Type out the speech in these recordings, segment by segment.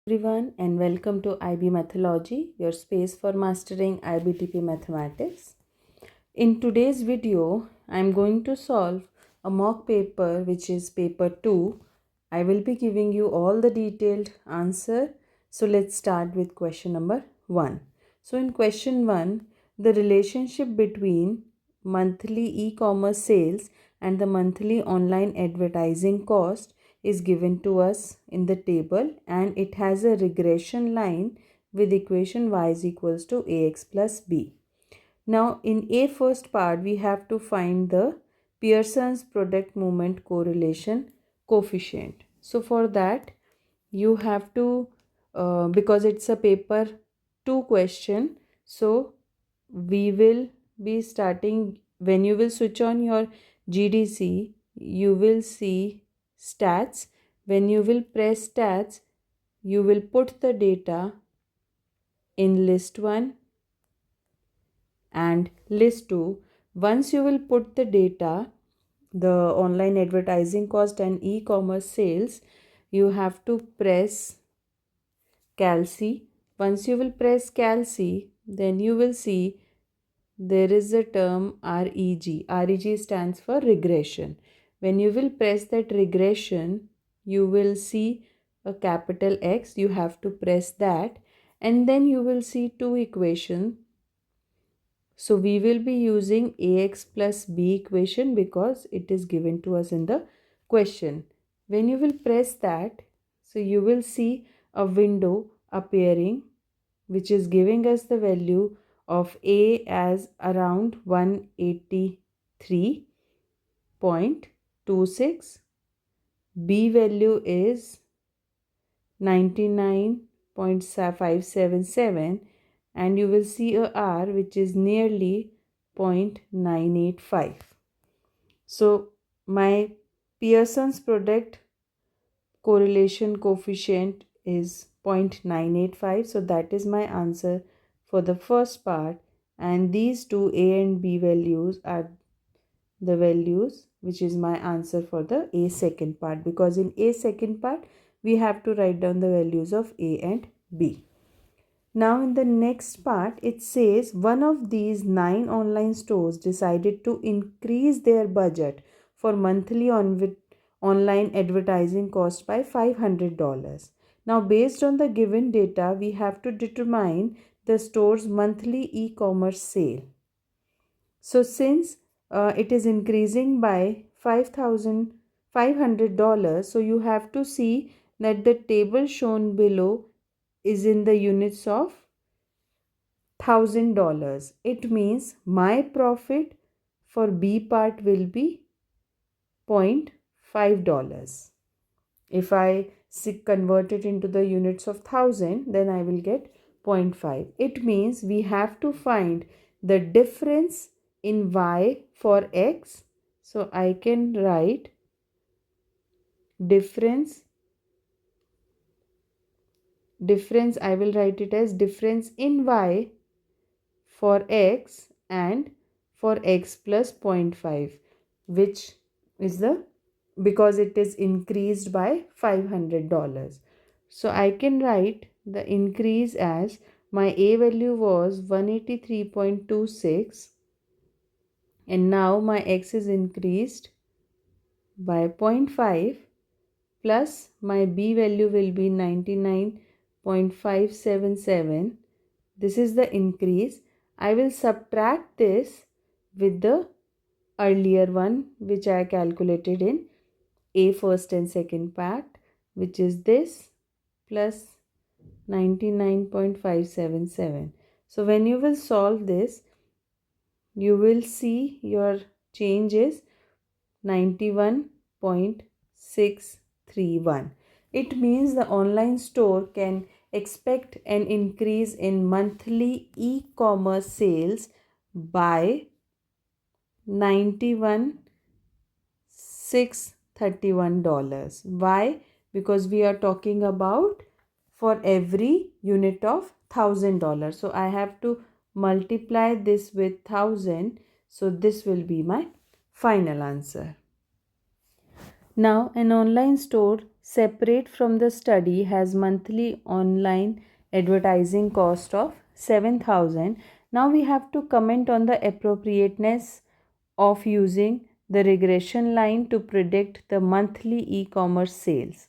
Everyone, and welcome to IB Mathlogy, your space for mastering IBTP mathematics. In today's video, I am going to solve a mock paper which is paper 2. I will be giving you all the detailed answer. So let's start with question number 1. So in question 1, the relationship between monthly e-commerce sales and the monthly online advertising cost is given to us in the table, and it has a regression line with equation y is equals to ax plus b. Now in a first part we have to find the Pearson's product movement correlation coefficient. So for that you have to because it's a paper 2 question, so we will be starting. When you will switch on your GDC, you will see stats. When you will press stats, you will put the data in list 1 and list 2. Once you will put the data, the online advertising cost and e-commerce sales, you have to press calc. Once you will press calc, then you will see there is a term REG. REG stands for regression. When you will press that regression, you will see a capital X. You have to press that, and then you will see two equations. So we will be using AX plus B equation because it is given to us in the question. When you will press that, so you will see a window appearing which is giving us the value of A as around 183.26. B value is 99.577, and you will see a R which is nearly 0.985. So my Pearson's product correlation coefficient is 0.985. So that is my answer for the first part, and these two A and B values are the values which is my answer for the A second part, because in A second part we have to write down the values of A and B. Now in the next part it says one of these 9 online stores decided to increase their budget for monthly online advertising cost by $500. Now based on the given data we have to determine the store's monthly e-commerce sale. So since it is increasing by $500, so you have to see that the table shown below is in the units of $1,000. It means my profit for B part will be $0.5. If I convert it into the units of 1000, then I will get 0.5. It means we have to find the difference in y for x. So I can write difference, I will write it as difference in y for x and for x plus 0.5, which is the, because it is increased by $500. So I can write the increase as my A value was 183.26, and now my x is increased by 0.5, plus my B value will be 99.577. This is the increase. I will subtract this with the earlier one which I calculated in A first and second part, which is this plus 99.577. So when you will solve this, you will see your change is 91.631. It means the online store can expect an increase in monthly e-commerce sales by 91,631. Why? Because we are talking about for every unit of $1,000. So I have to multiply this with 1000. So this will be my final answer. Now, an online store separate from the study has monthly online advertising cost of 7,000. Now we have to comment on the appropriateness of using the regression line to predict the monthly e-commerce sales.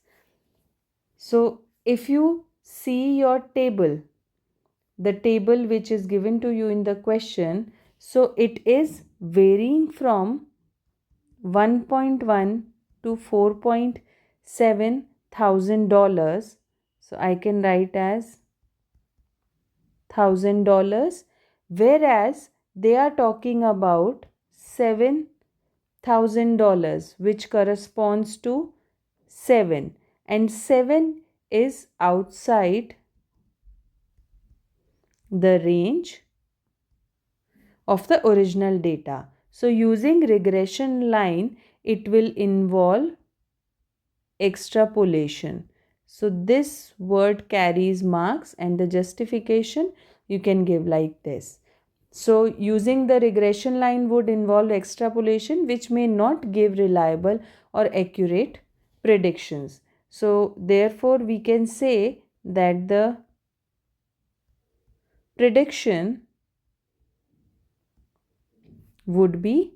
So, if you see your table, the table which is given to you in the question, so it is varying from 1.1 to 4.7 thousand dollars. So I can write as $1,000, whereas they are talking about $7,000, which corresponds to 7, and 7 is outside the range of the original data. So using regression line, it will involve extrapolation. So this word carries marks, and the justification you can give like this. So using the regression line would involve extrapolation, which may not give reliable or accurate predictions. So therefore we can say that the prediction would be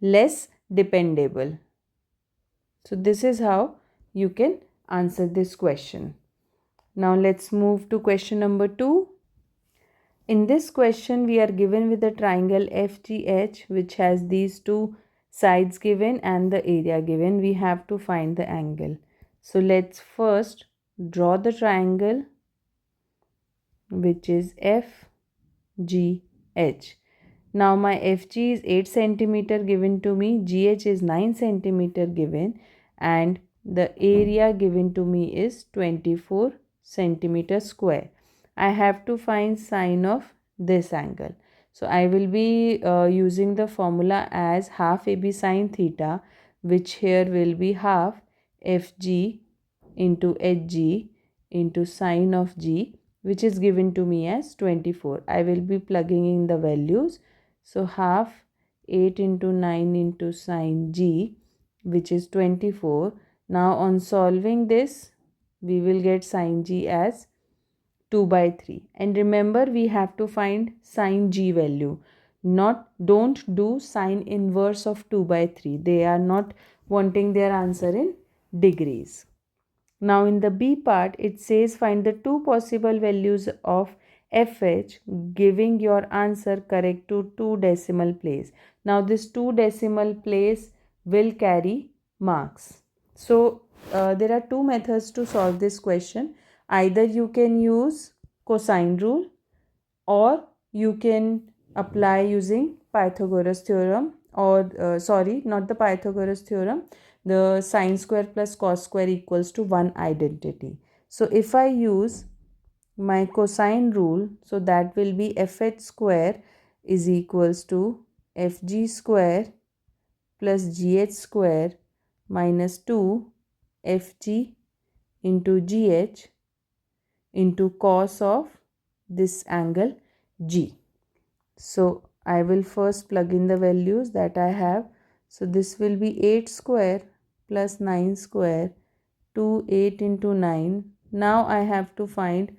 less dependable. So this is how you can answer this question. Now let's move to question number 2. In this question, we are given with a triangle FGH which has these two sides given and the area given. We have to find the angle. So let's first draw the triangle which is FGH. Now my FG is 8 centimeter given to me, GH is 9 centimeter given, and the area given to me is 24 centimeter square. I have to find sine of this angle. So I will be using the formula as half AB sine theta, which here will be half FG into HG into sine of G, which is given to me as 24. I will be plugging in the values. So half 8 into 9 into sine G, which is 24. Now on solving this, we will get sine G as 2 by 3. And remember, we have to find sine G value. Don't do sine inverse of 2 by 3. They are not wanting their answer in degrees. Now in the B part, it says find the two possible values of FH, giving your answer correct to 2 decimal place. Now this 2 decimal place will carry marks. So there are two methods to solve this question. Either you can use cosine rule, or you can apply using Pythagoras theorem, or sorry, not the Pythagoras theorem, the sine square plus cos square equals to 1 identity. So if I use my cosine rule, so that will be fh square is equals to fg square plus gh square minus 2 fg into gh into cos of this angle G. So I will first plug in the values that I have. So this will be 8 square plus 9 square, 2 8 into 9. Now I have to find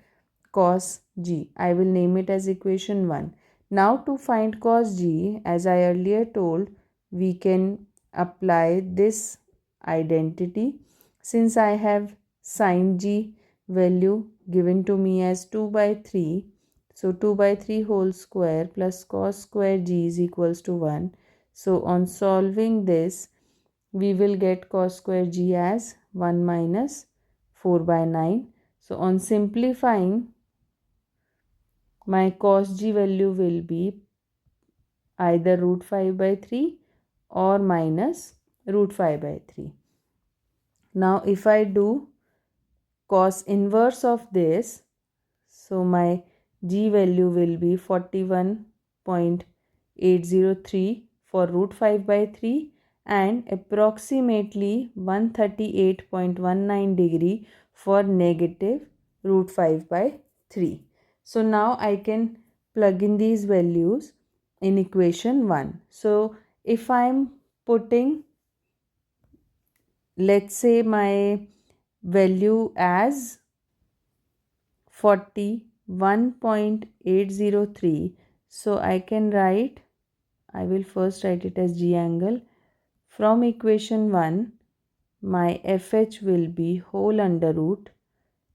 cos G. I will name it as equation 1. Now to find cos G, as I earlier told, we can apply this identity. Since I have sin G value given to me as 2 by 3, so 2 by 3 whole square plus cos square G is equals to 1. So on solving this, we will get cos square G as 1 minus 4 by 9. So on simplifying, my cos G value will be either root 5 by 3 or minus root 5 by 3. Now if I do cos inverse of this, so my G value will be 41.803 for root 5 by 3 and approximately 138.19 degree for negative root 5 by 3. So now I can plug in these values in equation 1. So if I am putting let's say my value as 41.803. So I can write, I will first write it as G angle. From equation 1, my FH will be whole under root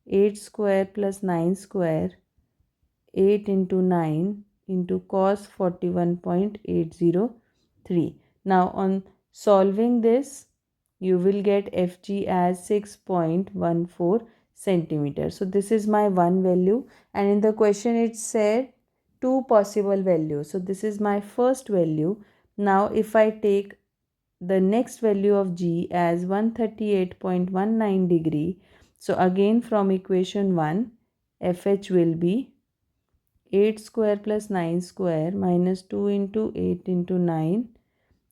8 square plus 9 square, 8 into 9 into cos 41.803. Now on solving this, you will get FG as 6.14 centimeter. So this is my one value, and in the question it said two possible values. So this is my first value. Now if I take the next value of G as 138.19 degree, so again from equation 1, FH will be 8 square plus 9 square minus 2 into 8 into 9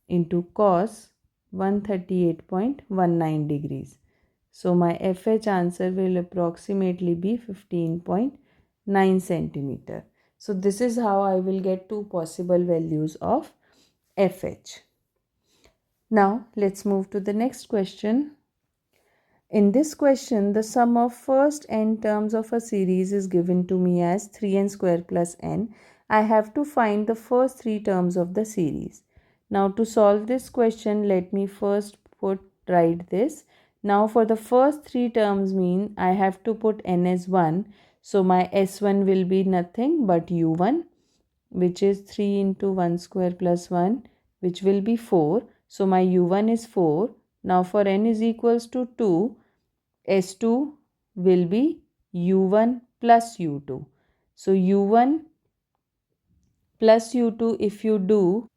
into cos 138.19 degrees. So my FH answer will approximately be 15.9 centimeter. So this is how I will get two possible values of FH. Now let's move to the next question. In this question, the sum of first n terms of a series is given to me as 3n square plus n. I have to find the first three terms of the series. Now to solve this question, let me first write this. Now for the first three terms mean I have to put n as 1. So my s1 will be nothing but u1, which is 3 into 1 square plus 1, which will be 4. So my u1 is 4. Now for n is equals to 2, S2 will be U1 plus U2. So U1 plus U2 if you do,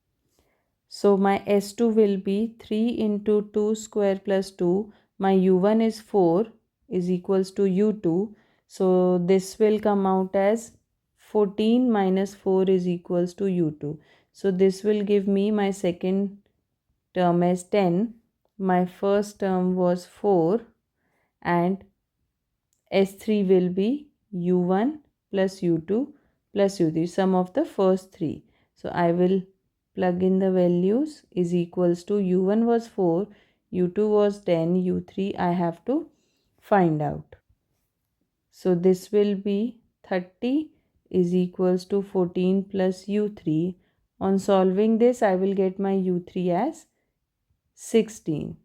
so my S2 will be 3 into 2 square plus 2. My U1 is 4 is equals to U2. So this will come out as 14 minus 4 is equals to U2. So this will give me my second term as 10. My first term was 4 and S3 will be U1 plus U2 plus U3, sum of the first three. So I will plug in the values is equals to U1 was 4, U2 was 10, U3 I have to find out. So this will be 30 is equals to 14 plus U3. On solving this, I will get my U3 as 16.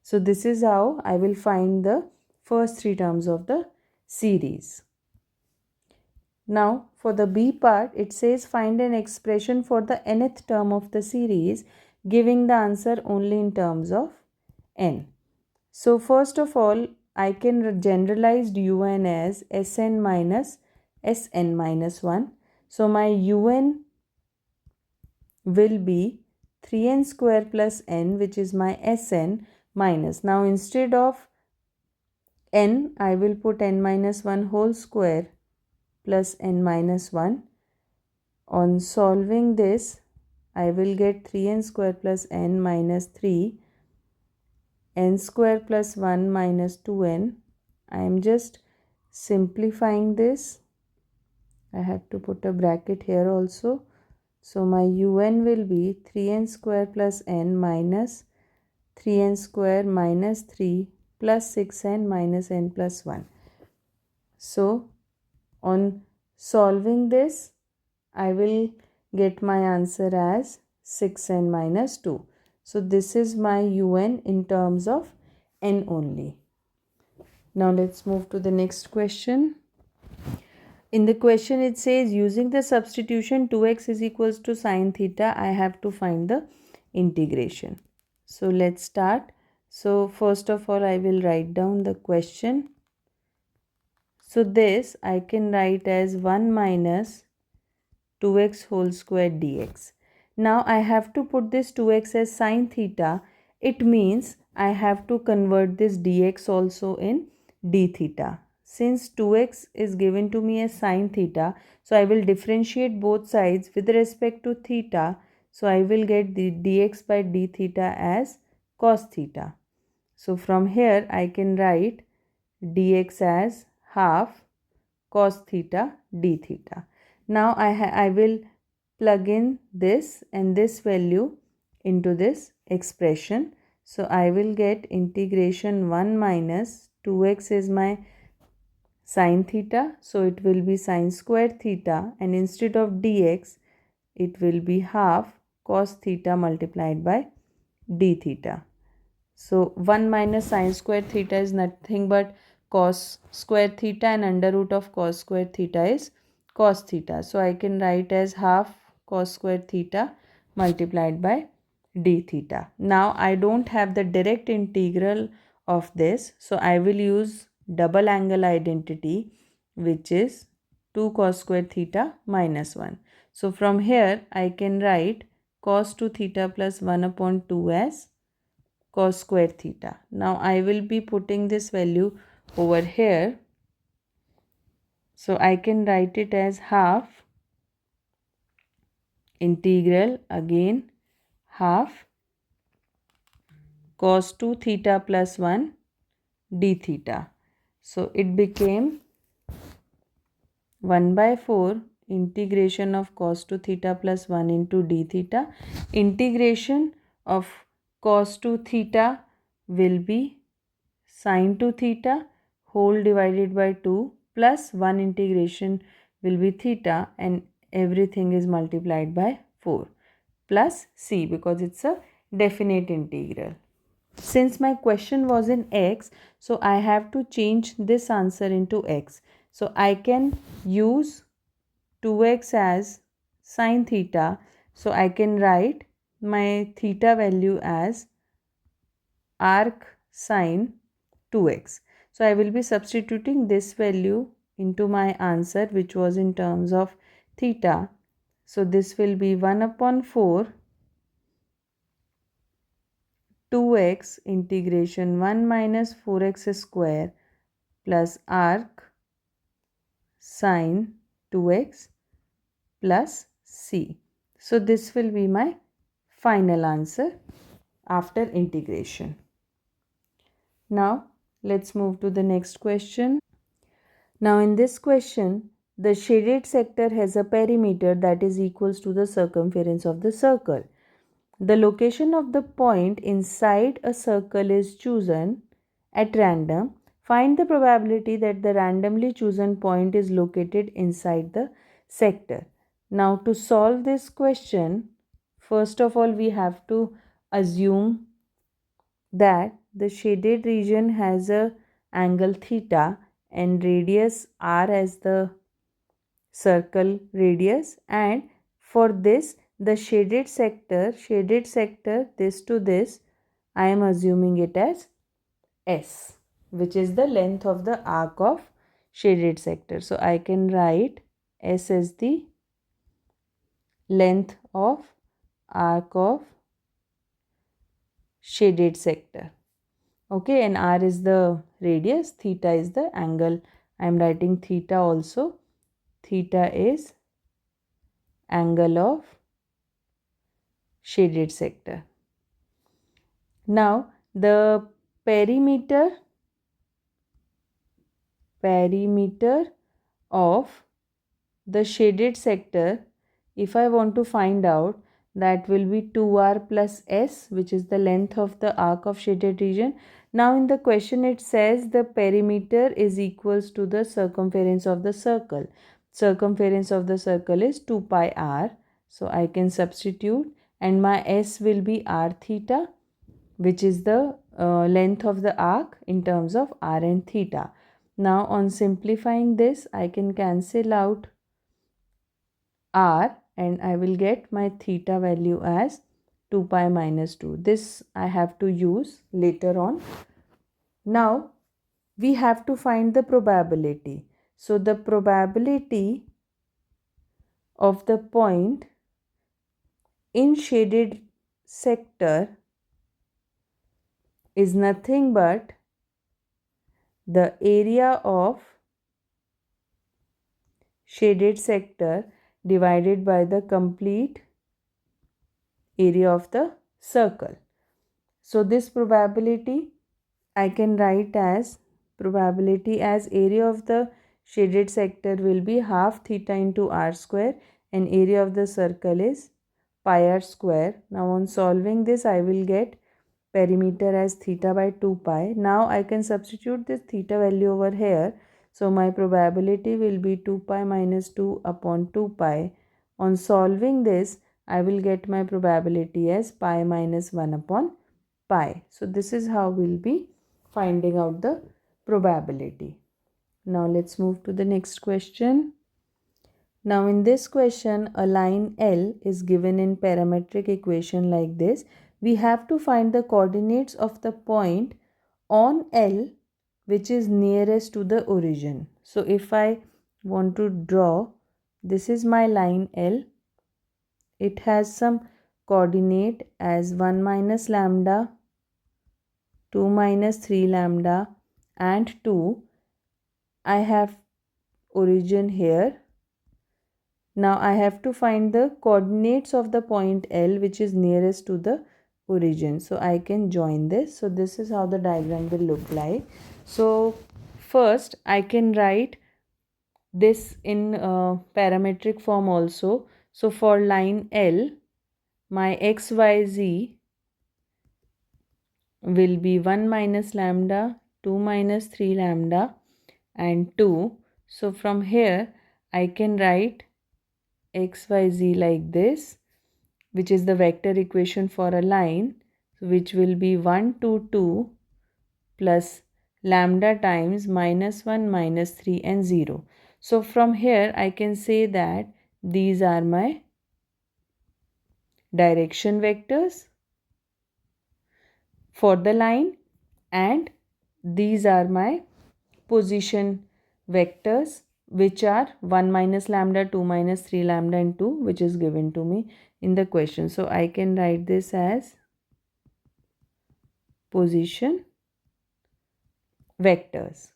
So this is how I will find the first three terms of the series. Now for the B part, it says find an expression for the nth term of the series, giving the answer only in terms of n. So first of all, I can generalize un as Sn minus Sn minus 1. So my un will be 3n square plus n, which is my Sn minus. Now instead of n, I will put n minus 1 whole square plus n minus 1. On solving this, I will get 3n square plus n minus 3, n square plus 1 minus 2n. I am just simplifying this. I have to put a bracket here also. So my un will be 3n square plus n minus 3n square minus 3 plus 6n minus n plus 1. So on solving this, I will get my answer as 6n minus 2. So this is my un in terms of n only. Now let's move to the next question. In the question it says using the substitution 2x is equals to sine theta, I have to find the integration. So let's start. So first of all, I will write down the question. So this I can write as 1 minus 2x whole square dx. Now I have to put this 2x as sine theta. It means I have to convert this dx also in d theta. Since 2x is given to me as sine theta, so I will differentiate both sides with respect to theta. So I will get the dx by d theta as cos theta. So from here I can write dx as half cos theta d theta. Now I will plug in this and this value into this expression. So I will get integration 1 minus 2x is my sine theta. So it will be sine square theta, and instead of dx, it will be half cos theta multiplied by d theta. So 1 minus sine square theta is nothing but cos square theta, and under root of cos square theta is cos theta. So I can write as half cos square theta multiplied by d theta. Now I don't have the direct integral of this, so I will use double angle identity, which is 2 cos square theta minus 1. So from here I can write cos 2 theta plus 1 upon 2 as cos square theta. Now I will be putting this value over here. So I can write it as half integral, again half cos 2 theta plus 1 d theta. So it became 1 by 4 integration of cos 2 theta plus 1 into d theta. Integration of cos 2 theta will be sine 2 theta whole divided by 2 plus 1 integration will be theta, and everything is multiplied by 4 plus c, because it's a definite integral. Since my question was in x, so I have to change this answer into x. So I can use 2x as sine theta. So I can write my theta value as arc sine 2x. So I will be substituting this value into my answer, which was in terms of theta. So this will be 1 upon 4 2x integration 1 minus 4x square plus arc sine 2x plus c. So this will be my final answer after integration. Now let's move to the next question. Now in this question, the shaded sector has a perimeter that is equals to the circumference of the circle. The location of the point inside a circle is chosen at random. Find the probability that the randomly chosen point is located inside the sector. Now to solve this question, first of all we have to assume that the shaded region has a angle theta and radius r as the circle radius, and for this the shaded sector this to this, I am assuming it as S, which is the length of the arc of shaded sector. So I can write S as the length of arc of shaded sector. Okay, and R is the radius, theta is the angle. I am writing theta also. Theta is angle of shaded sector. Now the perimeter of the shaded sector, if I want to find out, that will be 2r plus s, which is the length of the arc of shaded region. Now in the question it says the perimeter is equals to the circumference of the circle. Circumference of the circle is 2 pi r. So I can substitute, and my s will be r theta, which is the length of the arc in terms of r and theta. Now on simplifying this, I can cancel out r and I will get my theta value as 2 pi minus 2. This I have to use later on. Now we have to find the probability. So the probability of the point in shaded sector is nothing but the area of shaded sector divided by the complete area of the circle. So this probability I can write as probability as area of the shaded sector will be half theta into r square, and area of the circle is pi r square. Now on solving this, I will get perimeter as theta by 2 pi. Now I can substitute this theta value over here. So my probability will be 2 pi minus 2 upon 2 pi. On solving this, I will get my probability as pi minus 1 upon pi. So this is how we'll be finding out the probability. Now let's move to the next question. Now in this question, a line L is given in parametric equation like this. We have to find the coordinates of the point on L which is nearest to the origin. So if I want to draw, this is my line L. It has some coordinate as 1 minus lambda, 2 minus 3 lambda and 2. I have origin here. Now I have to find the coordinates of the point L which is nearest to the origin. So I can join this. So this is how the diagram will look like. So first I can write this in parametric form also. So for line L, my xyz will be 1 minus lambda, 2 minus 3 lambda and 2. So from here I can write xyz like this, which is the vector equation for a line, which will be 1 2 2 plus lambda times minus 1 minus 3 and 0. So from here I can say that these are my direction vectors for the line and these are my position vectors, which are 1 minus lambda, 2 minus 3 lambda and 2, which is given to me in the question. So I can write this as position vectors.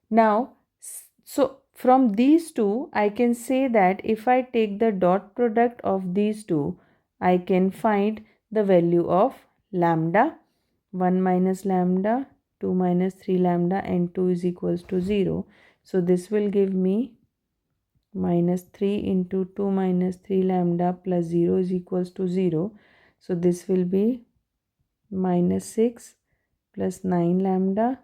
Now, so from these two, I can say that if I take the dot product of these two, I can find the value of lambda, 1 minus lambda, 2 minus 3 lambda and 2 is equals to 0. So this will give me minus 3 into 2 minus 3 lambda plus 0 is equals to 0. So this will be minus 6 plus 9 lambda,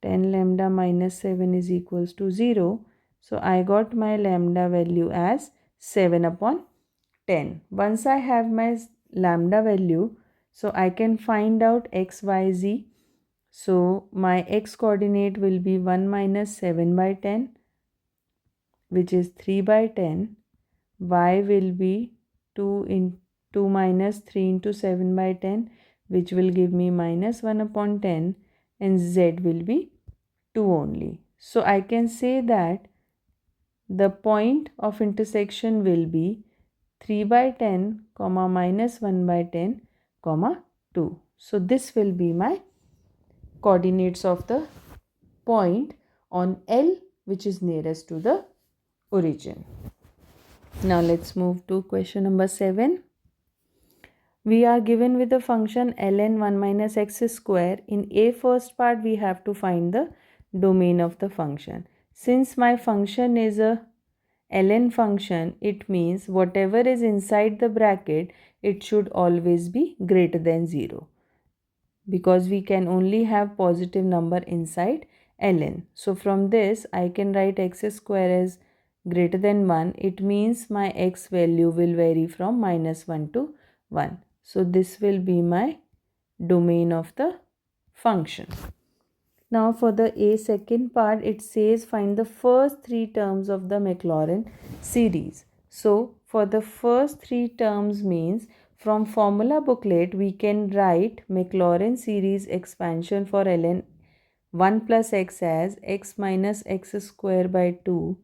10 lambda minus 7 is equals to 0. So I got my lambda value as 7 upon 10. Once I have my lambda value, so I can find out x, y, z. So my x coordinate will be 1 minus 7 by 10, which is 3 by 10. Y will be 2 minus 3 into 7 by 10, which will give me minus 1 upon 10, and z will be 2 only. So I can say that the point of intersection will be 3 by 10, comma minus 1 by 10, comma 2. So this will be my coordinates of the point on L which is nearest to the origin. Now let's move to question number 7. We are given with the function ln 1 minus x square. In a first part we have to find the domain of the function. Since my function is a ln function, it means whatever is inside the bracket, it should always be greater than 0, because we can only have positive number inside ln. So from this I can write x square as greater than 1. It means my x value will vary from minus 1 to 1. So this will be my domain of the function. Now for the A second part, it says find the first 3 terms of the Maclaurin series. So for the first 3 terms means from formula booklet we can write Maclaurin series expansion for ln 1 plus x as x minus x square by 2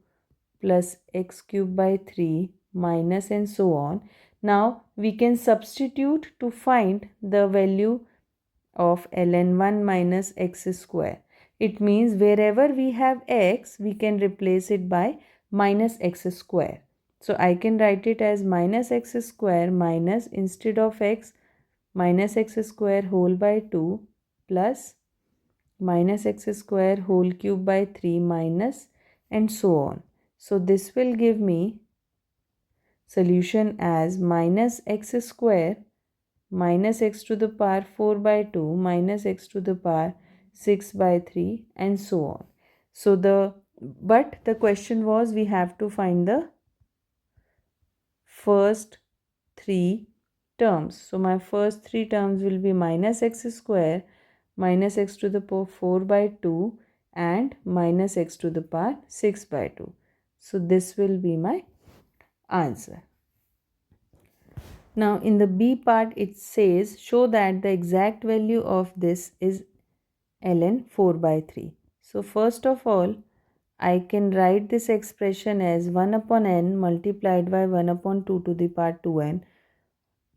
plus x cube by 3 minus and so on. Now we can substitute to find the value of ln 1 minus x square. It means wherever we have x, we can replace it by minus x square. So I can write it as minus x square minus, instead of x, minus x square whole by 2 plus minus x square whole cube by 3 minus and so on. So this will give me solution as minus x square minus x to the power 4 by 2 minus x to the power 6 by 3 and so on. So but the question was we have to find the first three terms. So my first three terms will be minus x square, minus x to the power 4 by 2 and minus x to the power 6 by 2. So this will be my answer. Now in the B part it says show that the exact value of this is ln 4 by 3. So first of all I can write this expression as 1 upon n multiplied by 1 upon 2 to the power 2n,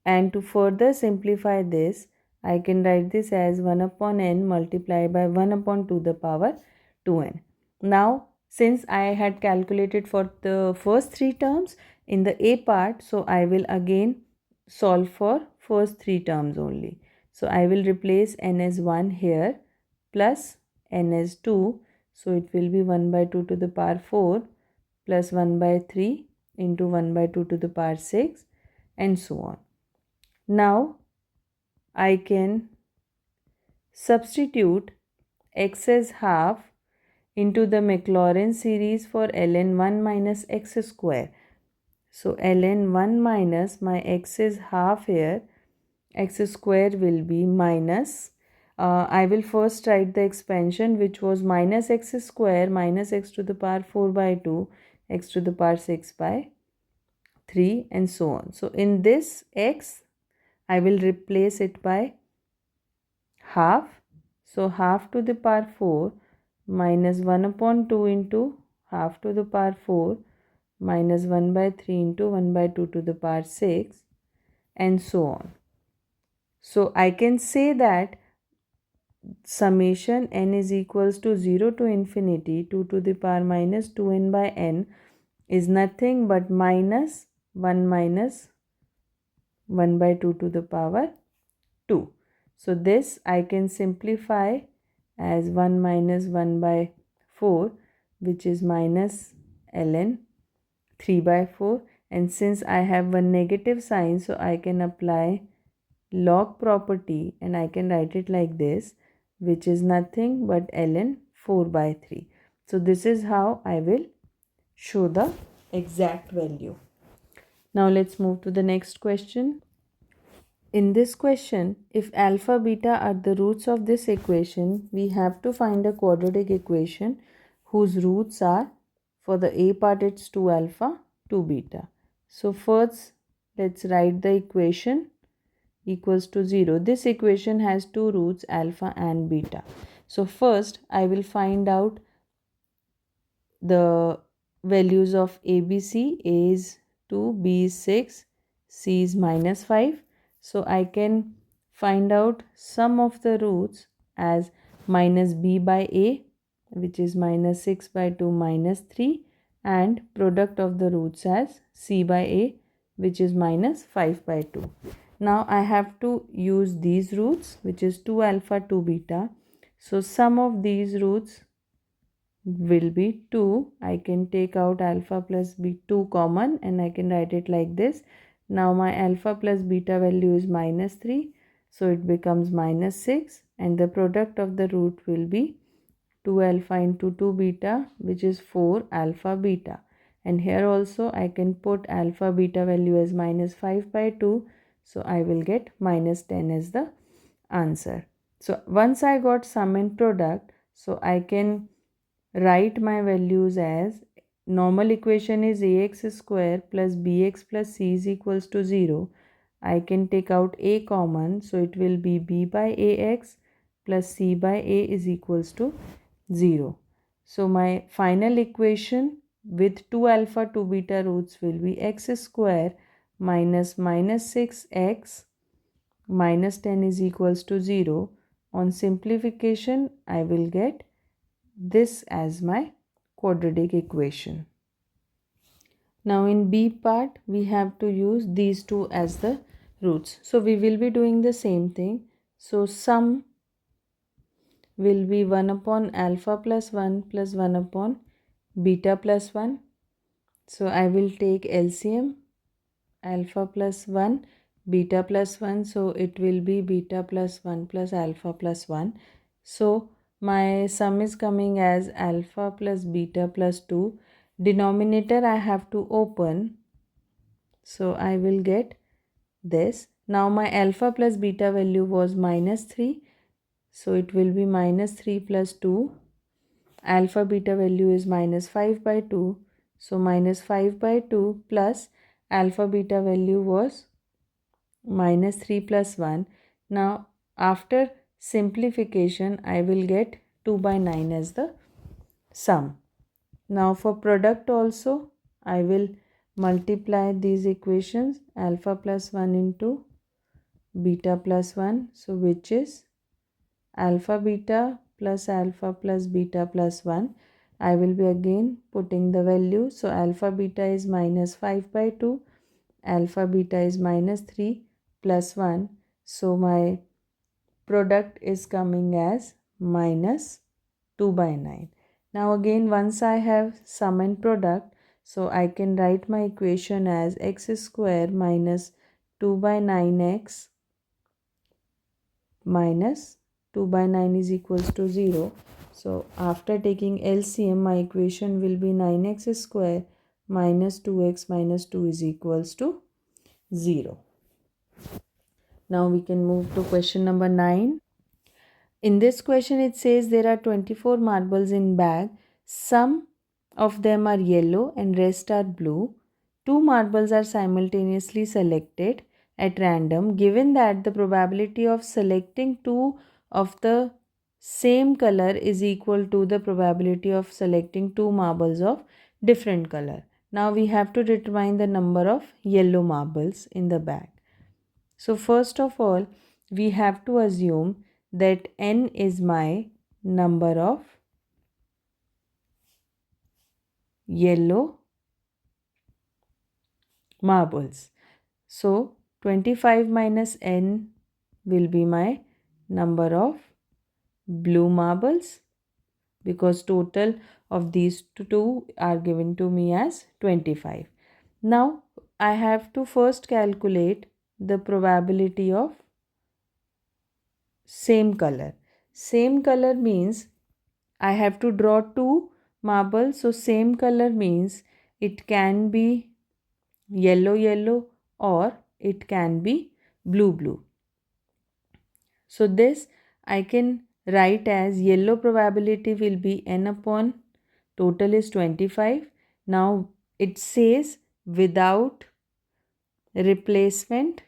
and to further simplify this I can write this as 1 upon n multiplied by 1 upon 2 to the power 2n. Now since I had calculated for the first three terms in the A part, so I will again solve for first three terms only. So I will replace n as 1 here plus n as 2. So it will be 1 by 2 to the power 4 plus 1 by 3 into 1 by 2 to the power 6 and so on. Now I can substitute x as half into the Maclaurin series for ln 1 minus x square. So ln 1 minus my x is half here, x square will be minus, I will first write the expansion which was minus x square minus x to the power 4 by 2, x to the power 6 by 3 and so on. So in this x I will replace it by half. So half to the power 4 minus 1 upon 2 into half to the power 4 minus 1 by 3 into 1 by 2 to the power 6 and so on. So I can say that summation n is equals to 0 to infinity 2 to the power minus 2n by n is nothing but minus 1 by 2 to the power 2. So this I can simplify as 1 minus 1 by 4, which is minus ln 3 by 4, and since I have one negative sign, so I can apply log property and I can write it like this, which is nothing but ln 4 by 3. So this is how I will show the exact value. Now let's move to the next question. In this question, if alpha, beta are the roots of this equation, we have to find a quadratic equation whose roots are, for the A part it's 2 alpha, 2 beta. So first let's write the equation equals to 0. This equation has two roots, alpha and beta. So first I will find out the values of ABC. A is 2, B is 6, C is minus 5. So I can find out sum of the roots as minus b by a, which is minus 6 by 2 minus 3, and product of the roots as c by a, which is minus 5 by 2. Now I have to use these roots, which is 2 alpha 2 beta. So sum of these roots will be 2. I can take out alpha plus b2 common and I can write it like this. Now my alpha plus beta value is minus 3. So it becomes minus 6, and the product of the root will be 2 alpha into 2 beta, which is 4 alpha beta. And here also I can put alpha beta value as minus 5 by 2. So I will get minus 10 as the answer. So once I got sum and product, so I can write my values as normal equation is ax square plus bx plus c is equals to 0. I can take out a common, so it will be b by ax plus c by a is equals to 0. So my final equation with 2 alpha 2 beta roots will be x square minus 6x minus 10 is equals to 0. On simplification, I will get this as my quadratic equation. Now in B part, we have to use these two as the roots. So we will be doing the same thing. So sum will be 1 upon alpha plus 1 plus 1 upon beta plus 1. So I will take LCM, alpha plus 1, beta plus 1, so it will be beta plus 1 plus alpha plus 1. So my sum is coming as alpha plus beta plus 2. Denominator I have to open, so I will get this. Now my alpha plus beta value was minus 3, so it will be minus 3 plus 2. Alpha beta value is minus 5 by 2, so minus 5 by 2 plus alpha beta value was minus 3 plus 1. Now after simplification I will get 2 by 9 as the sum. Now for product also I will multiply these equations, alpha plus 1 into beta plus 1, so which is alpha beta plus beta plus 1. I will be again putting the value, so alpha beta is minus 5 by 2, alpha beta is minus 3 plus 1, so my product is coming as minus 2 by 9. Now again, once I have sum and product, so I can write my equation as x square minus 2 by 9x minus 2 by 9 is equals to 0. So after taking LCM, my equation will be 9x square minus 2x minus 2 is equals to 0. Now we can move to question number 9. In this question it says there are 24 marbles in bag. Some of them are yellow and rest are blue. 2 marbles are simultaneously selected at random. Given that the probability of selecting 2 of the same color is equal to the probability of selecting 2 marbles of different color. Now we have to determine the number of yellow marbles in the bag. So first of all, we have to assume that n is my number of yellow marbles. So 25 minus n will be my number of blue marbles, because total of these two are given to me as 25. Now I have to first calculate the probability of same color. Same color means I have to draw 2 marbles, so same color means it can be yellow yellow or it can be blue blue. So this I can write as yellow probability will be n upon total is 25. Now it says without replacement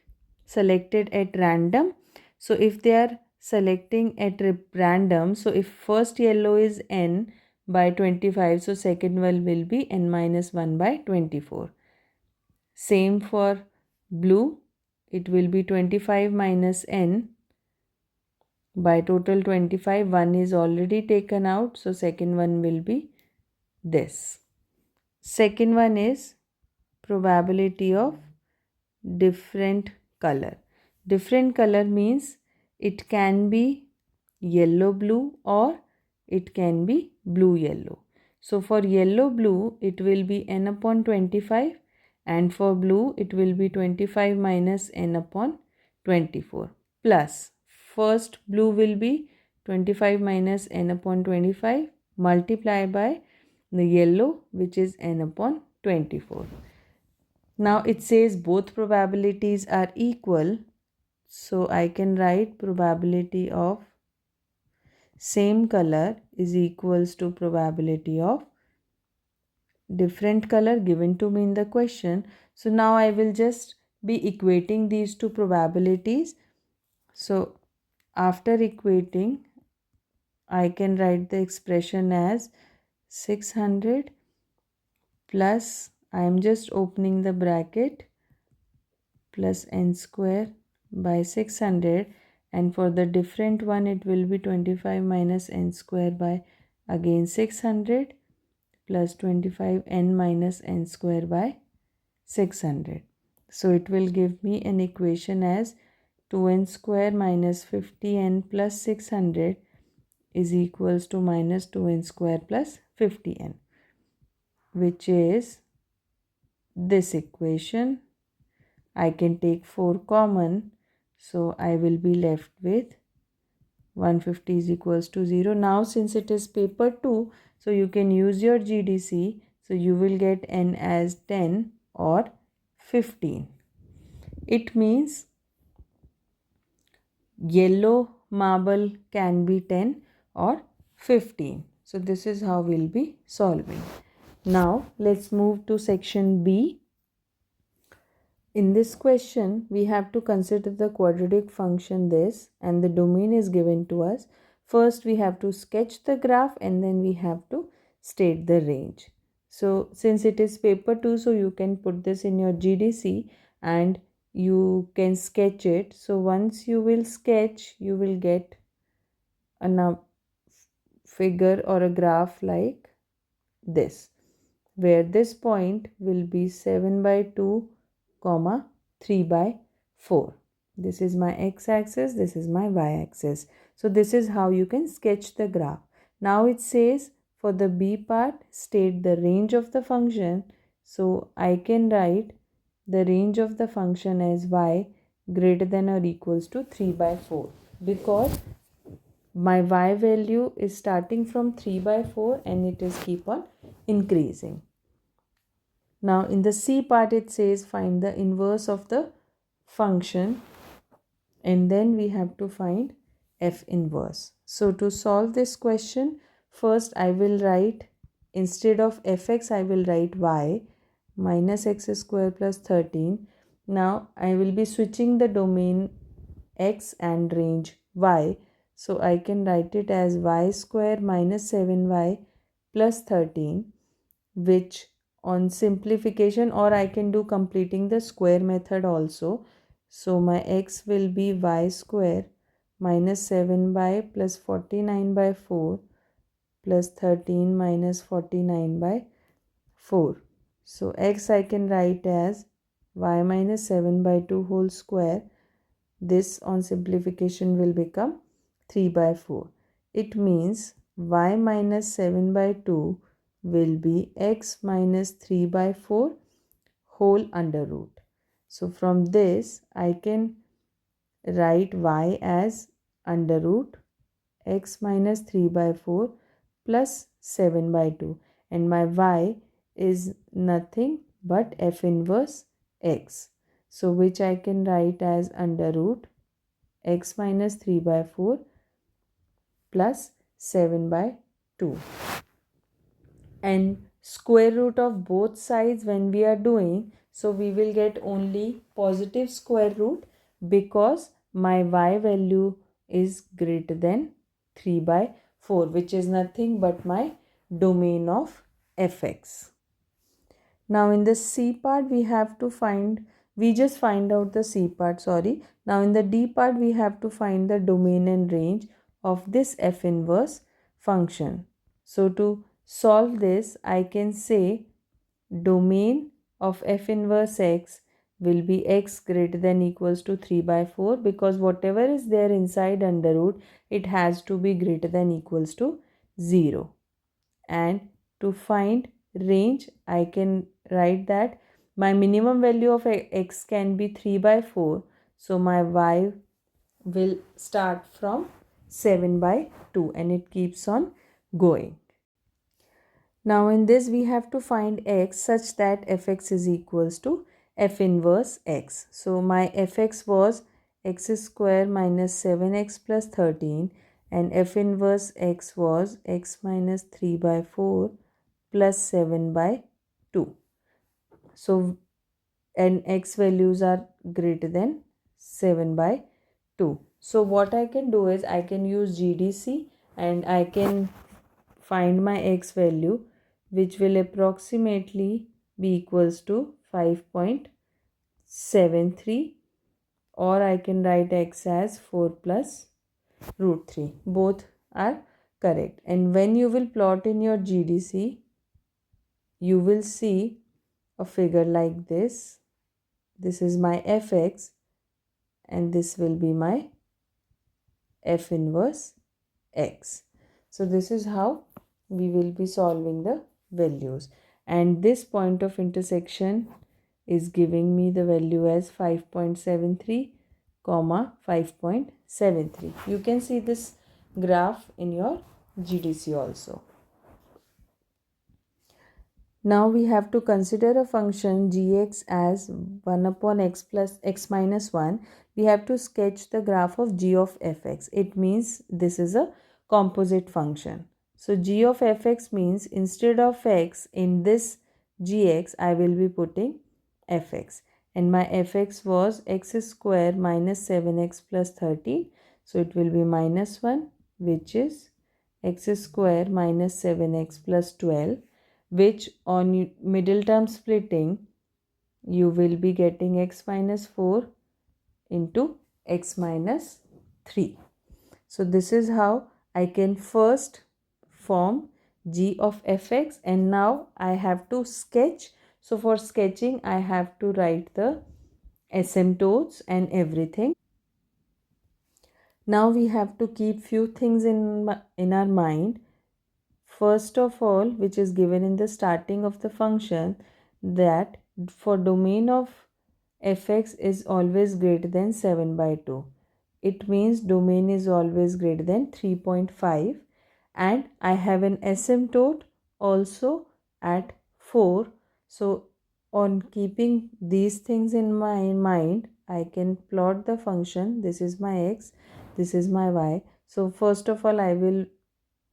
selected at random. So if they are selecting at random, so if first yellow is n by 25, so second one will be n minus 1 by 24. Same for blue, it will be 25 minus n by total 25. 1 is already taken out, so second one will be this. Second one is probability of different color. Different color means it can be yellow blue or it can be blue yellow. So for yellow blue it will be n upon 25, and for blue it will be 25 minus n upon 24 plus first blue will be 25 minus n upon 25 multiply by the yellow, which is n upon 24. Now it says both probabilities are equal, so I can write probability of same color is equals to probability of different color given to me in the question. So now I will just be equating these two probabilities. So after equating, I can write the expression as 600 plus, I am just opening the bracket, plus n square by 600, and for the different one it will be 25 minus n square by again 600 plus 25 n minus n square by 600. So it will give me an equation as 2n square minus 50n plus 600 is equals to minus 2n square plus 50n, which is this equation I can take 4 common. So I will be left with 150 is equals to 0. Now since it is paper 2, so you can use your GDC. So you will get n as 10 or 15. It means yellow marble can be 10 or 15. So this is how we'll be solving. Now let's move to section B. In this question, we have to consider the quadratic function this, and the domain is given to us. First, we have to sketch the graph and then we have to state the range. So since it is paper 2, so you can put this in your GDC and you can sketch it. So once you will sketch, you will get a figure or a graph like this, where this point will be 7 by 2, 3 by 4. This is my x-axis, this is my y-axis. So this is how you can sketch the graph. Now it says for the B part, state the range of the function. So I can write the range of the function as y greater than or equals to 3 by 4, because my y value is starting from 3 by 4 and it is keep on increasing. Now in the C part it says find the inverse of the function, and then we have to find f inverse. So to solve this question, first I will write, instead of fx I will write y minus x square plus 13. Now I will be switching the domain x and range y. So I can write it as y square minus 7y plus 13, which on simplification, or I can do completing the square method also. So my x will be y square minus 7 by plus 49 by 4 plus 13 minus 49 by 4. So x I can write as y minus 7 by 2 whole square. This on simplification will become 3 by 4. It means y minus 7 by 2 will be x minus 3 by 4 whole under root. So from this I can write y as under root x minus 3 by 4 plus 7 by 2, and my y is nothing but f inverse x. So which I can write as under root x minus 3 by 4 plus 7 by 2. And square root of both sides when we are doing, so we will get only positive square root, because my y value is greater than 3 by 4, which is nothing but my domain of fx. Now in the C part we just find out the C part, sorry. Now in the D part we have to find the domain and range of this f inverse function. So to solve this, I can say domain of f inverse x will be x greater than equals to 3 by 4, because whatever is there inside under root, it has to be greater than equals to 0. And to find range, I can write that my minimum value of x can be 3 by 4. So my y will start from 7 by 2 and it keeps on going. Now in this we have to find x such that fx is equals to f inverse x. So my fx was x square minus 7x plus 13, and f inverse x was x minus 3 by 4 plus 7 by 2. So and x values are greater than 7 by 2. So what I can do is I can use GDC and I can find my x value, which will approximately be equals to 5.73, or I can write x as 4 plus root 3. Both are correct. And when you will plot in your GDC, you will see a figure like this. This is my fx and this will be my f inverse x. So this is how we will be solving the values, and this point of intersection is giving me the value as 5.73 comma 5.73. You can see this graph in your GDC also. Now we have to consider a function gx as 1 upon x plus x minus 1. We have to sketch the graph of g of fx. It means this is a composite function. So g of fx means instead of x in this gx, I will be putting fx. And my fx was x square minus 7x plus 13. So it will be minus 1, which is x square minus 7x plus 12, which on middle term splitting, you will be getting x minus 4 into x minus 3. So this is how I can first form g of fx, and now I have to sketch. So for sketching, I have to write the asymptotes and everything. Now we have to keep few things in our mind. First of all, which is given in the starting of the function, that for domain of fx is always greater than 7 by 2. It means domain is always greater than 3.5, and I have an asymptote also at 4. So on keeping these things in my mind, I can plot the function. This is my x, this is my y. So first of all, I will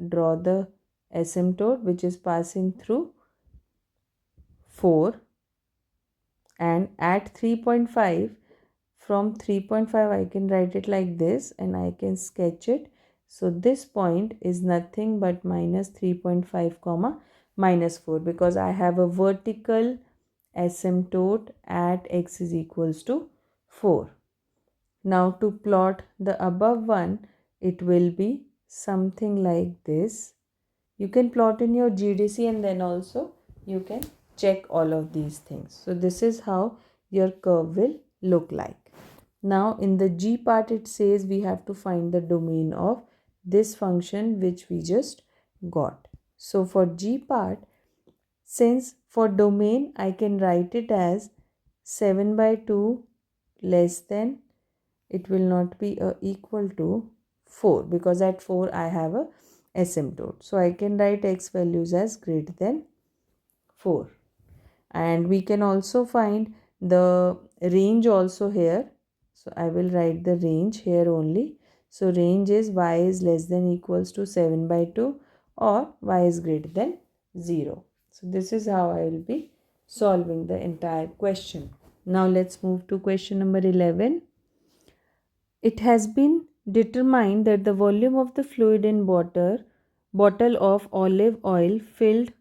draw the asymptote which is passing through 4, and at 3.5, from 3.5 I can write it like this, and I can sketch it. So this point is nothing but minus 3.5 comma minus 4, because I have a vertical asymptote at x is equals to 4. Now to plot the above one, it will be something like this. You can plot in your GDC, and then also you can check all of these things. So this is how your curve will look like. Now in the G part, it says we have to find the domain of this function which we just got. So for G part, since for domain I can write it as 7 by 2 less than, it will not be equal to 4, because at 4 I have a asymptote. So I can write x values as greater than 4. And we can also find the range also here. So I will write the range here only. So range is y is less than equals to 7 by 2 or y is greater than 0. So this is how I will be solving the entire question. Now let's move to question number 11. It has been determined that the volume of the fluid in bottle of olive oil filled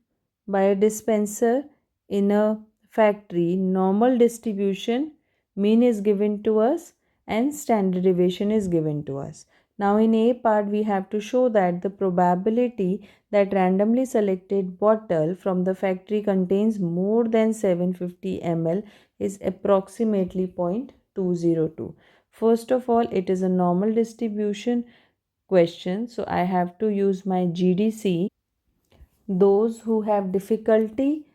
by a dispenser in a factory, normal distribution, mean is given to us and standard deviation is given to us. Now in A part, we have to show that the probability that randomly selected bottle from the factory contains more than 750 ml is approximately 0.202. First of all, it is a normal distribution question, so I have to use my GDC. Those who have difficulty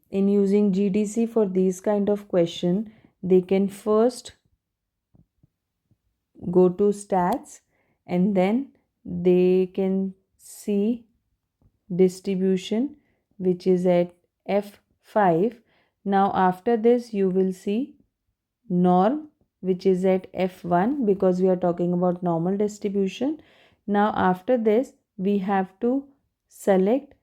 in using GDC for these kind of question, they can first go to stats, and then they can see distribution which is at F5. Now after this you will see norm which is at F1, because we are talking about normal distribution. Now after this we have to select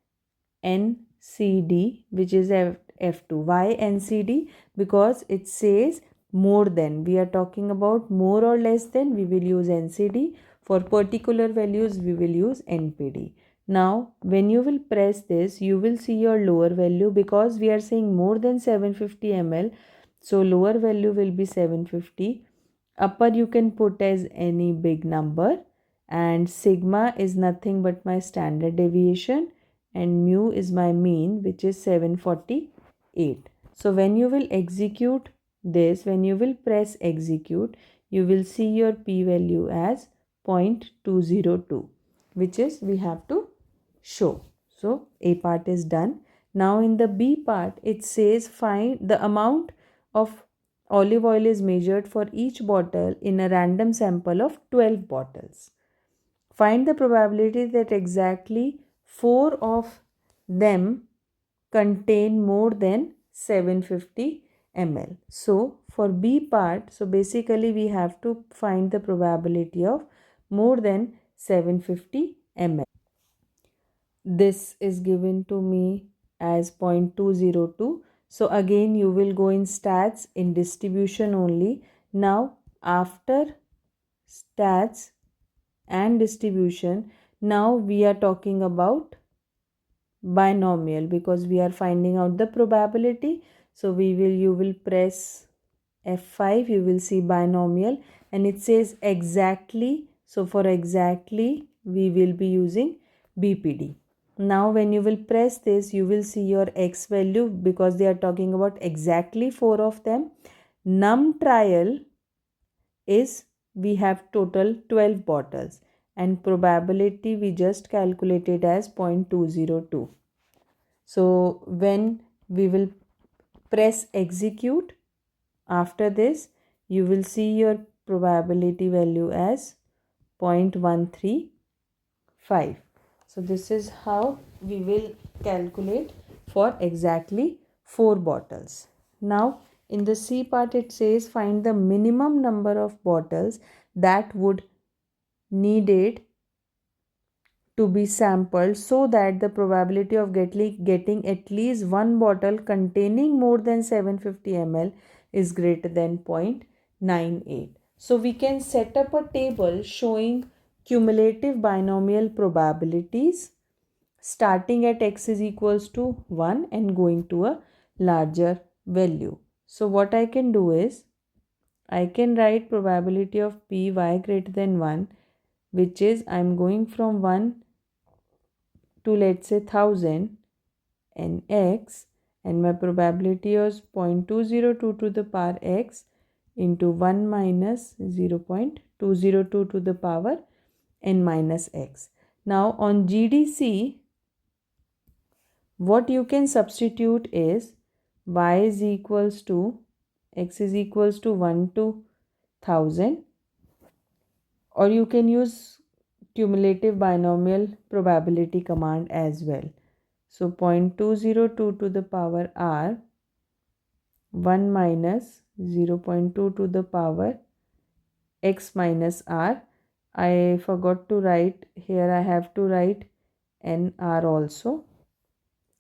NCD which is at F2. Why NCD? Because it says more than. We are talking about more or less than, we will use NCD. For particular values we will use NPD. Now when you will press this, you will see your lower value, because we are saying more than 750 ml. So lower value will be 750. Upper you can put as any big number, and sigma is nothing but my standard deviation, and mu is my mean, which is 748. So when you will execute this, when you will press execute, you will see your p value as 0.202, which is we have to show. So A part is done. Now in the B part, it says find the amount of olive oil is measured for each bottle in a random sample of 12 bottles. Find the probability that exactly 4 of them contain more than 750 ml. So for B part, so basically we have to find the probability of more than 750 ml. This is given to me as 0.202. So again you will go in stats in distribution only. Now after stats and distribution, now we are talking about binomial because we are finding out the probability. So you will press F5, you will see binomial and it says exactly. So for exactly we will be using BPD. Now when you will press this, you will see your X value because they are talking about exactly 4 of them. Num trial is we have total 12 bottles and probability we just calculated as 0.202. So when we will press execute, after this you will see your probability value as 0.135. So this is how we will calculate for exactly 4 bottles. Now in the C part it says find the minimum number of bottles that would needed to be sampled so that the probability of getting at least one bottle containing more than 750 ml is greater than 0.98. So we can set up a table showing cumulative binomial probabilities starting at x is equals to 1 and going to a larger value. So what I can do is I can write probability of py greater than 1, which is I'm going from 1 to let's say 1000 and x, and my probability is 0.202 to the power x into 1 minus 0.202 to the power n minus x. Now on GDC, what you can substitute is y is equals to x is equals to 1 to 1000, or you can use cumulative binomial probability command as well. So 0.202 to the power r, 1 minus 0.2 to the power x minus r. I forgot to write here, I have to write n r also,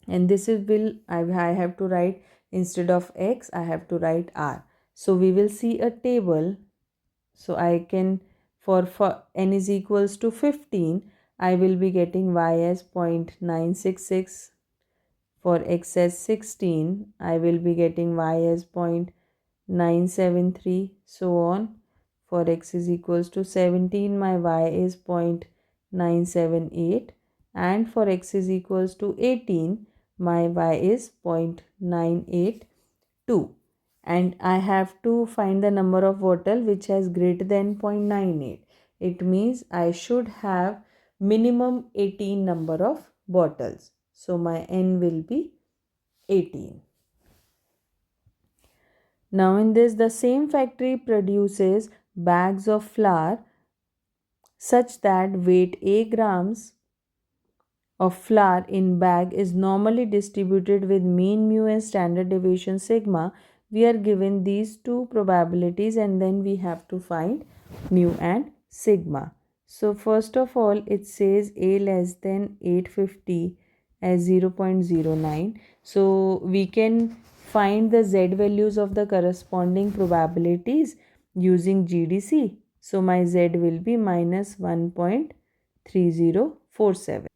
and this is I have to write instead of x I have to write r. So we will see a table. So I can for n is equals to 15, I will be getting y as 0.966. For x as 16, I will be getting y as 0.973, so on. For x is equals to 17, my y is 0.978, and for x is equals to 18, my y is 0.982. And I have to find the number of bottle which has greater than 0.98. It means I should have minimum 18 number of bottles. So my n will be 18. Now in this, the same factory produces bags of flour such that weight A grams of flour in bag is normally distributed with mean mu and standard deviation sigma. We are given these two probabilities and then we have to find mu and sigma. So first of all, it says A less than 850 as 0.09. So we can find the z values of the corresponding probabilities using GDC. So my z will be minus 1.3047.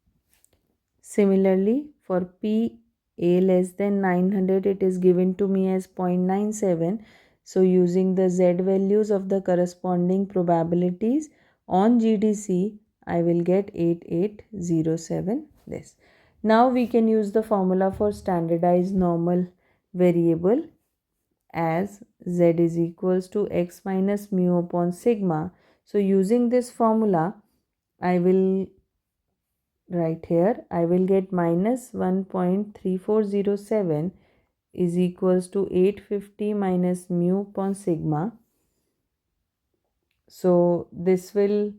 Similarly, for P A less than 900, it is given to me as 0.97. So using the z values of the corresponding probabilities on GDC, I will get 8807 this. Now we can use the formula for standardized normal variable as z is equals to x minus mu upon sigma. So using this formula, I will right here I will get minus 1.3407 is equals to 850 minus mu upon sigma. So this will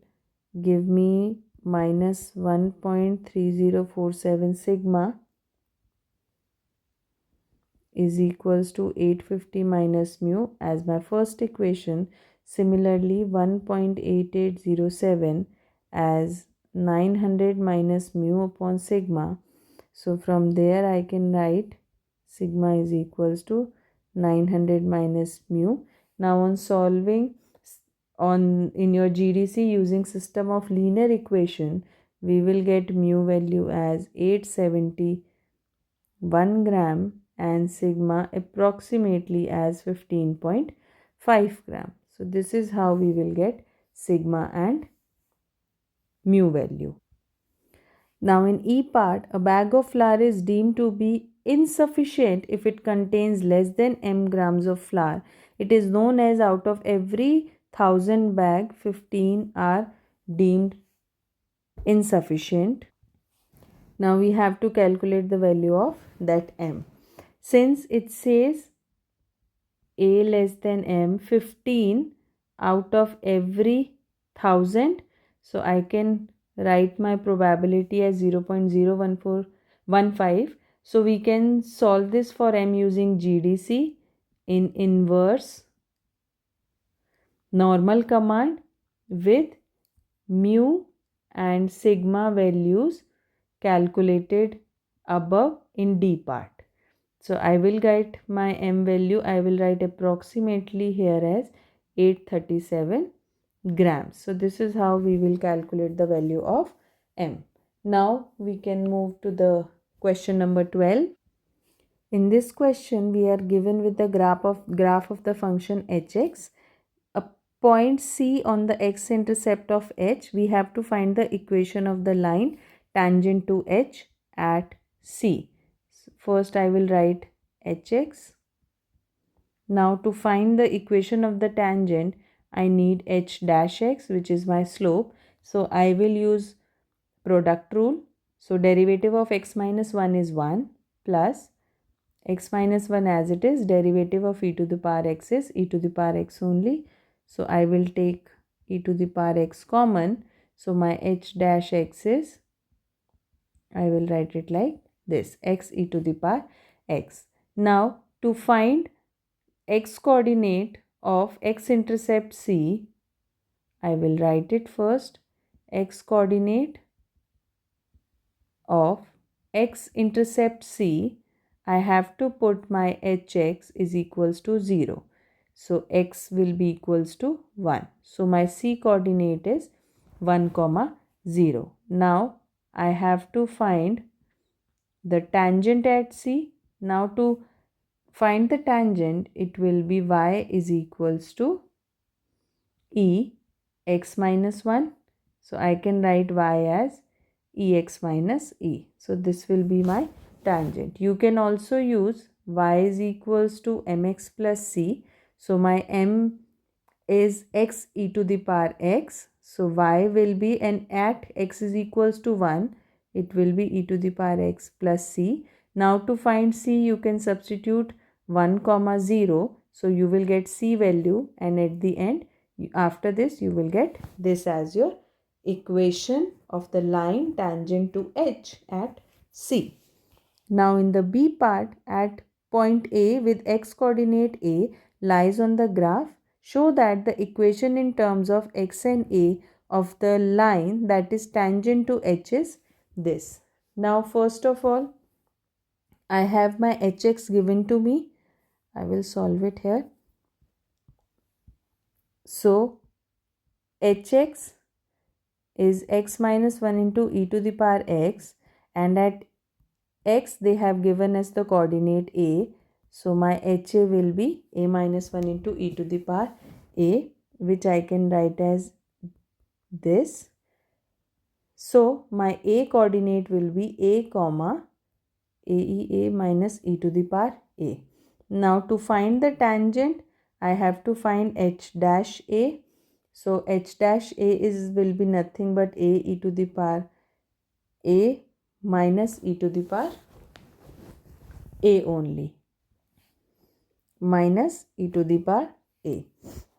give me minus 1.3047 sigma is equals to 850 minus mu as my first equation. Similarly, 1.8807 as 900 minus mu upon sigma. So from there I can write sigma is equals to 900 minus mu. Now on solving in your GDC using system of linear equation, we will get mu value as 871 gram and sigma approximately as 15.5 gram. So this is how we will get sigma and mu value. Now in E part, a bag of flour is deemed to be insufficient if it contains less than m grams of flour. It is known as out of every 1000 bag, 15 are deemed insufficient. Now we have to calculate the value of that m. Since it says a less than m, 15 out of every 1000, so I can write my probability as 0.01415. So we can solve this for m using GDC in inverse normal command with mu and sigma values calculated above in D part. So I will write my m value, I will write approximately here as 837 grams. So this is how we will calculate the value of m. Now we can move to the question number 12. In this question we are given with the graph of the function hx. A point C on the x-intercept of h. We have to find the equation of the line tangent to h at C. First I will write hx. Now to find the equation of the tangent, I need h dash x, which is my slope. So I will use product rule. So derivative of x minus 1 is 1 plus x minus 1 as it is, derivative of e to the power x is e to the power x only. So I will take e to the power x common. So my h dash x is, I will write it like this, x e to the power x. Now to find x coordinate of x-intercept C, I will write it first. X coordinate of x-intercept C, I have to put my hx is equals to 0. So x will be equals to 1. So my C coordinate is 1, 0. Now I have to find the tangent at C. Now to find the tangent, it will be y is equals to e x minus 1. So I can write y as ex minus e. So this will be my tangent. You can also use y is equals to mx plus c. So my m is x e to the power x. So y will be, and at x is equals to 1, it will be e to the power x plus c. Now to find c, you can substitute 1, 0. So you will get c value, and at the end, after this, you will get this as your equation of the line tangent to h at C. Now in the B part, at point A with x coordinate A lies on the graph, show that the equation in terms of x and A of the line that is tangent to h is this. Now first of all, I have my hx given to me. I will solve it here. So hx is x minus 1 into e to the power x, and at x they have given us the coordinate a. So my HA will be a minus 1 into e to the power a, which I can write as this. So my a coordinate will be a comma a minus e to the power a. Now to find the tangent, I have to find h dash a. So h dash a will be nothing but a e to the power a minus e to the power a only. minus e to the power a.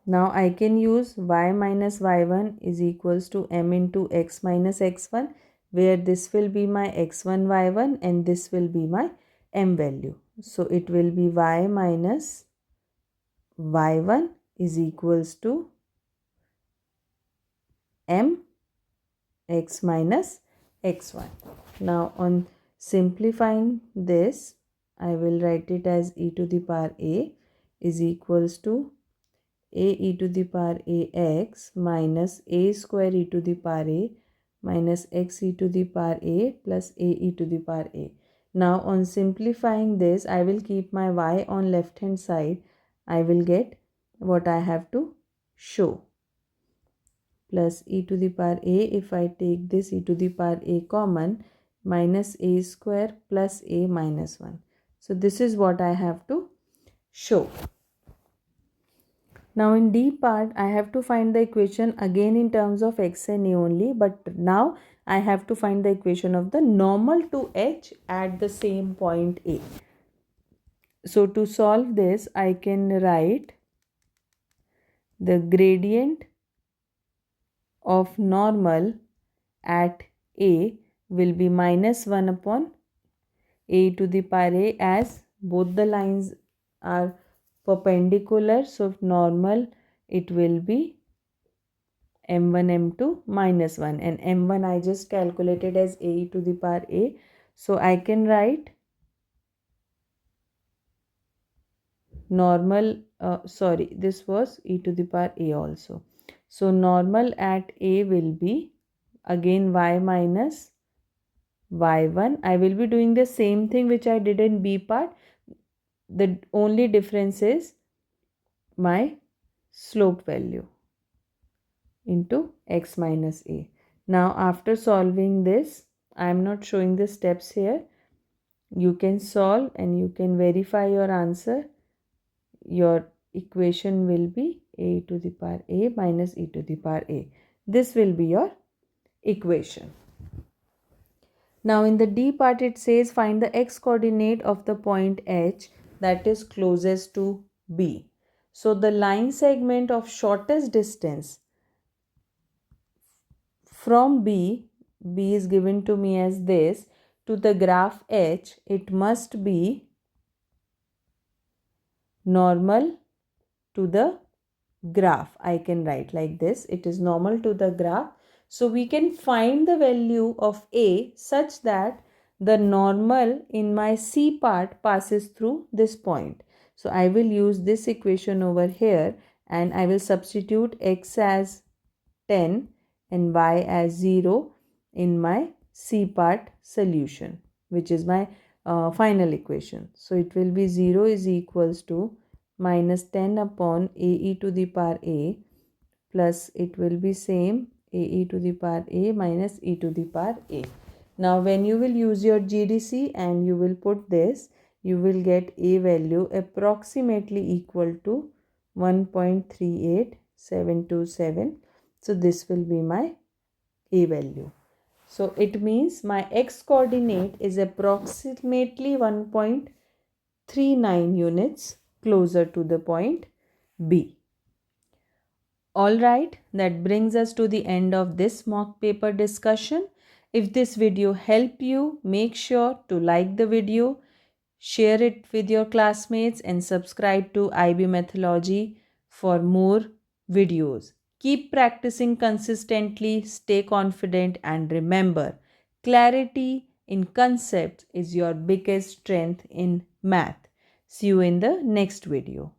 Now I can use y minus y1 is equals to m into x minus x1, where this will be my x1 y1 and this will be my m value. So it will be y minus y1 is equals to m x minus x1. Now on simplifying this, I will write it as e to the power a is equals to a e to the power ax minus a square e to the power a minus x e to the power a plus a e to the power a. Now on simplifying this, I will keep my y on left hand side. I will get what I have to show, plus e to the power a, if I take this e to the power a common, minus a square plus a minus 1. So this is what I have to show. Now in D part, I have to find the equation again in terms of x and a only, but now I have to find the equation of the normal to h at the same point a. So to solve this, I can write the gradient of normal at a will be minus 1 upon a to the power a, as both the lines are perpendicular. So normal, it will be m1 m2 minus 1, and m1 I just calculated as a to the power a. So I can write normal, this was e to the power a also. So normal at a will be again y minus y1. I will be doing the same thing which I did in B part. The only difference is my slope value into x minus a. Now after solving this, I am not showing the steps here. You can solve and you can verify your answer. Your equation will be a to the power a minus e to the power a. This will be your equation. Now in the D part, it says find the x coordinate of the point H that is closest to B. So the line segment of shortest distance from B is given to me as this, to the graph H, it must be normal to the graph. I can write like this, it is normal to the graph. So we can find the value of A such that the normal in my C part passes through this point. So I will use this equation over here and I will substitute x as 10 and y as 0 in my C part solution, which is my final equation. So it will be 0 is equals to minus 10 upon a e to the power a, plus it will be same a e to the power a minus e to the power a. Now when you will use your GDC and you will put this, you will get a value approximately equal to 1.38727. So this will be my a value. So it means my x coordinate is approximately 1.39 units closer to the point B. Alright, that brings us to the end of this mock paper discussion. If this video helped you, make sure to like the video, share it with your classmates and subscribe to IB Mathlogy for more videos. Keep practicing consistently, stay confident, and remember, clarity in concepts is your biggest strength in math. See you in the next video.